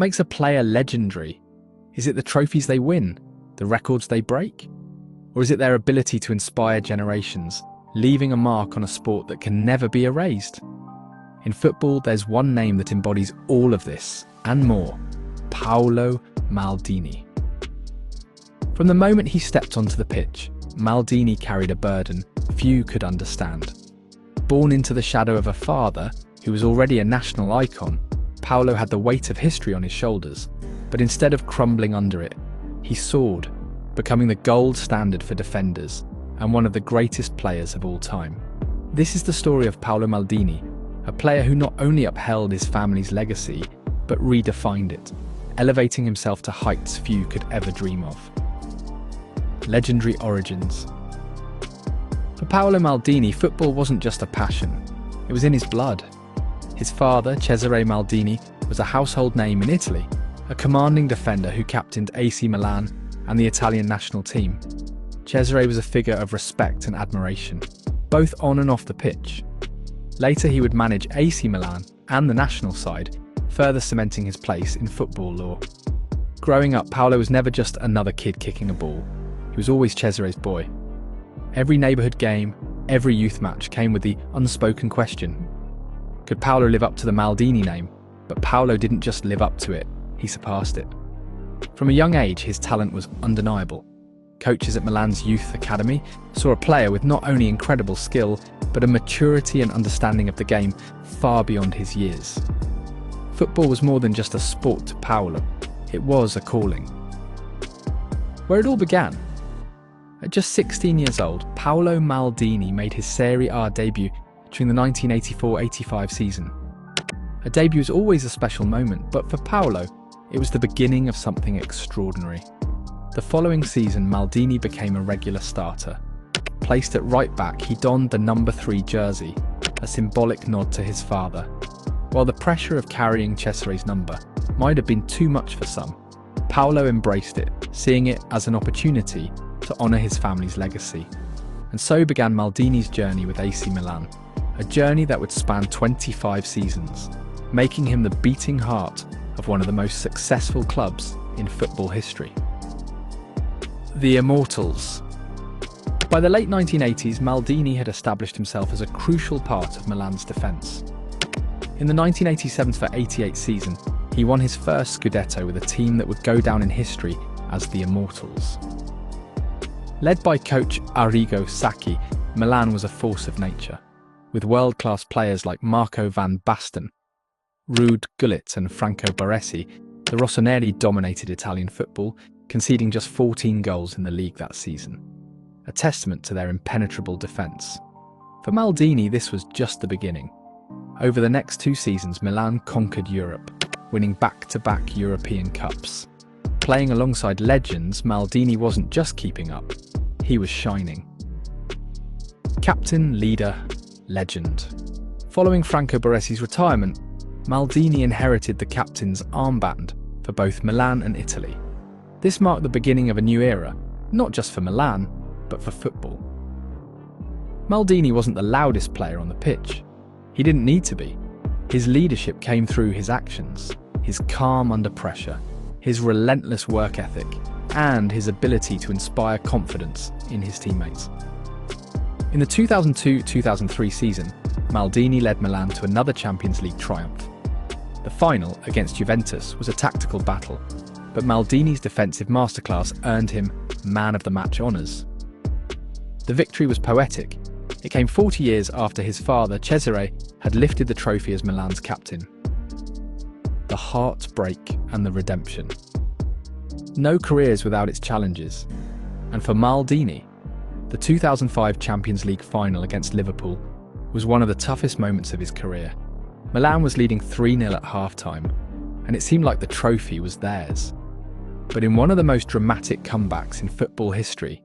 makes a player legendary? Is it the trophies they win, the records they break? Or is it their ability to inspire generations, leaving a mark on a sport that can never be erased? In football, there's one name that embodies all of this and more: Paolo Maldini. From the moment he stepped onto the pitch, Maldini carried a burden few could understand. Born into the shadow of a father who was already a national icon, Paolo had the weight of history on his shoulders, but instead of crumbling under it, he soared, becoming the gold standard for defenders and one of the greatest players of all time. This is the story of Paolo Maldini, a player who not only upheld his family's legacy, but redefined it, elevating himself to heights few could ever dream of. Legendary origins. For Paolo Maldini, football wasn't just a passion, it was in his blood. His father, Cesare Maldini, was a household name in Italy, a commanding defender who captained AC Milan and the Italian national team. Cesare was a figure of respect and admiration, both on and off the pitch. Later he would manage AC Milan and the national side, further cementing his place in football lore. Growing up, Paolo was never just another kid kicking a ball. He was always Cesare's boy. Every neighbourhood game, every youth match came with the unspoken question: could Paolo live up to the Maldini name? But Paolo didn't just live up to it, he surpassed it. From a young age, his talent was undeniable. Coaches at Milan's youth academy saw a player with not only incredible skill, but a maturity and understanding of the game far beyond his years. Football was more than just a sport to Paolo, it was a calling. Where it all began. At just 16 years old, Paolo Maldini made his Serie A debut during the 1984-85 season. A debut is always a special moment, but for Paolo, it was the beginning of something extraordinary. The following season, Maldini became a regular starter. Placed at right back, he donned the number 3 jersey, a symbolic nod to his father. While the pressure of carrying Cesare's number might have been too much for some, Paolo embraced it, seeing it as an opportunity to honour his family's legacy. And so began Maldini's journey with AC Milan, a journey that would span 25 seasons, making him the beating heart of one of the most successful clubs in football history. The Immortals. By the late 1980s, Maldini had established himself as a crucial part of Milan's defence. In the 1987-88 season, he won his first Scudetto with a team that would go down in history as the Immortals. Led by coach Arrigo Sacchi, Milan was a force of nature, with world-class players like Marco van Basten, Ruud Gullit and Franco Baresi. The Rossoneri dominated Italian football, conceding just 14 goals in the league that season, a testament to their impenetrable defence. For Maldini, this was just the beginning. Over the next 2 seasons, Milan conquered Europe, winning back-to-back European Cups. Playing alongside legends, Maldini wasn't just keeping up, he was shining. Captain, leader, legend. Following Franco Baresi's retirement, Maldini inherited the captain's armband for both Milan and Italy. This marked the beginning of a new era, not just for Milan, but for football. Maldini wasn't the loudest player on the pitch. He didn't need to be. His leadership came through his actions, his calm under pressure, his relentless work ethic, and his ability to inspire confidence in his teammates. In the 2002-2003 season, Maldini led Milan to another Champions League triumph. The final, against Juventus, was a tactical battle, but Maldini's defensive masterclass earned him Man of the Match honours. The victory was poetic. It came 40 years after his father, Cesare, had lifted the trophy as Milan's captain. The heartbreak and the redemption. No career is without its challenges. And for Maldini, the 2005 Champions League final against Liverpool was one of the toughest moments of his career. Milan was leading 3-0 at half-time, and it seemed like the trophy was theirs. But in one of the most dramatic comebacks in football history,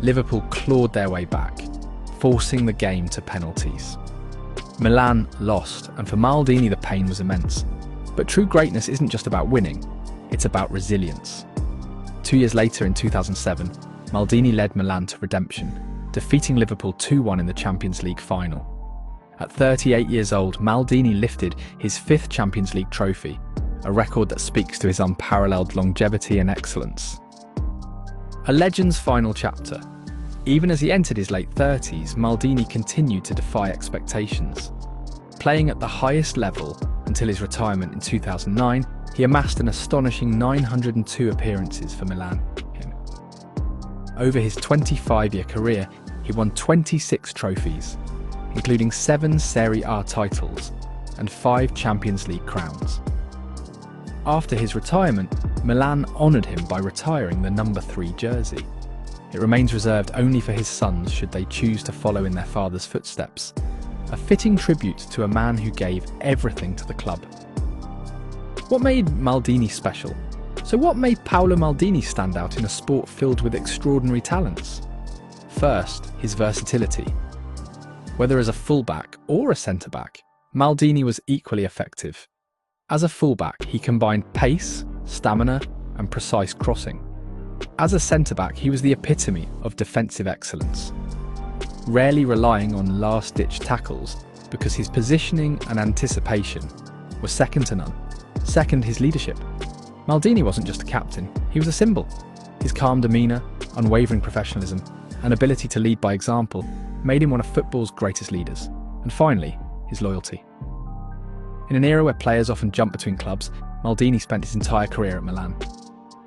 Liverpool clawed their way back, forcing the game to penalties. Milan lost, and for Maldini the pain was immense. But true greatness isn't just about winning, it's about resilience. 2 years later, in 2007, Maldini led Milan to redemption, defeating Liverpool 2-1 in the Champions League final. At 38 years old, Maldini lifted his 5th Champions League trophy, a record that speaks to his unparalleled longevity and excellence. A legend's final chapter. Even as he entered his late 30s, Maldini continued to defy expectations. Playing at the highest level until his retirement in 2009, he amassed an astonishing 902 appearances for Milan. Over his 25-year career, he won 26 trophies, including 7 Serie A titles and 5 Champions League crowns. After his retirement, Milan honoured him by retiring the number 3 jersey. It remains reserved only for his sons should they choose to follow in their father's footsteps, a fitting tribute to a man who gave everything to the club. What made Maldini special? So what made Paolo Maldini stand out in a sport filled with extraordinary talents? First, his versatility. Whether as a fullback or a centre-back, Maldini was equally effective. As a fullback, he combined pace, stamina, and precise crossing. As a centre-back, he was the epitome of defensive excellence, rarely relying on last-ditch tackles because his positioning and anticipation were second to none. Second, his leadership. Maldini wasn't just a captain, he was a symbol. His calm demeanour, unwavering professionalism, and ability to lead by example made him one of football's greatest leaders. And finally, his loyalty. In an era where players often jump between clubs, Maldini spent his entire career at Milan.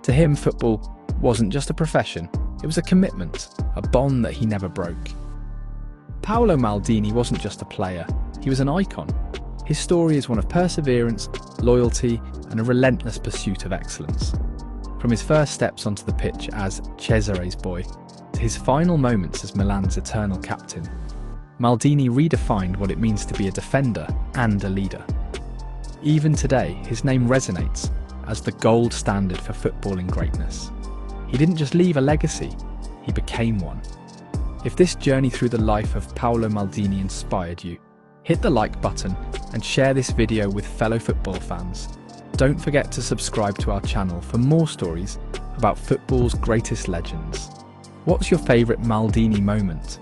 To him, football wasn't just a profession, it was a commitment, a bond that he never broke. Paolo Maldini wasn't just a player, he was an icon. His story is one of perseverance, loyalty, and a relentless pursuit of excellence. From his first steps onto the pitch as Cesare's boy, to his final moments as Milan's eternal captain, Maldini redefined what it means to be a defender and a leader. Even today, his name resonates as the gold standard for footballing greatness. He didn't just leave a legacy, he became one. If this journey through the life of Paolo Maldini inspired you, hit the like button and share this video with fellow football fans. Don't forget to subscribe to our channel for more stories about football's greatest legends. What's your favourite Maldini moment?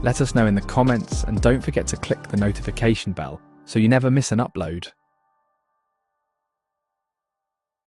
Let us know in the comments and don't forget to click the notification bell so you never miss an upload.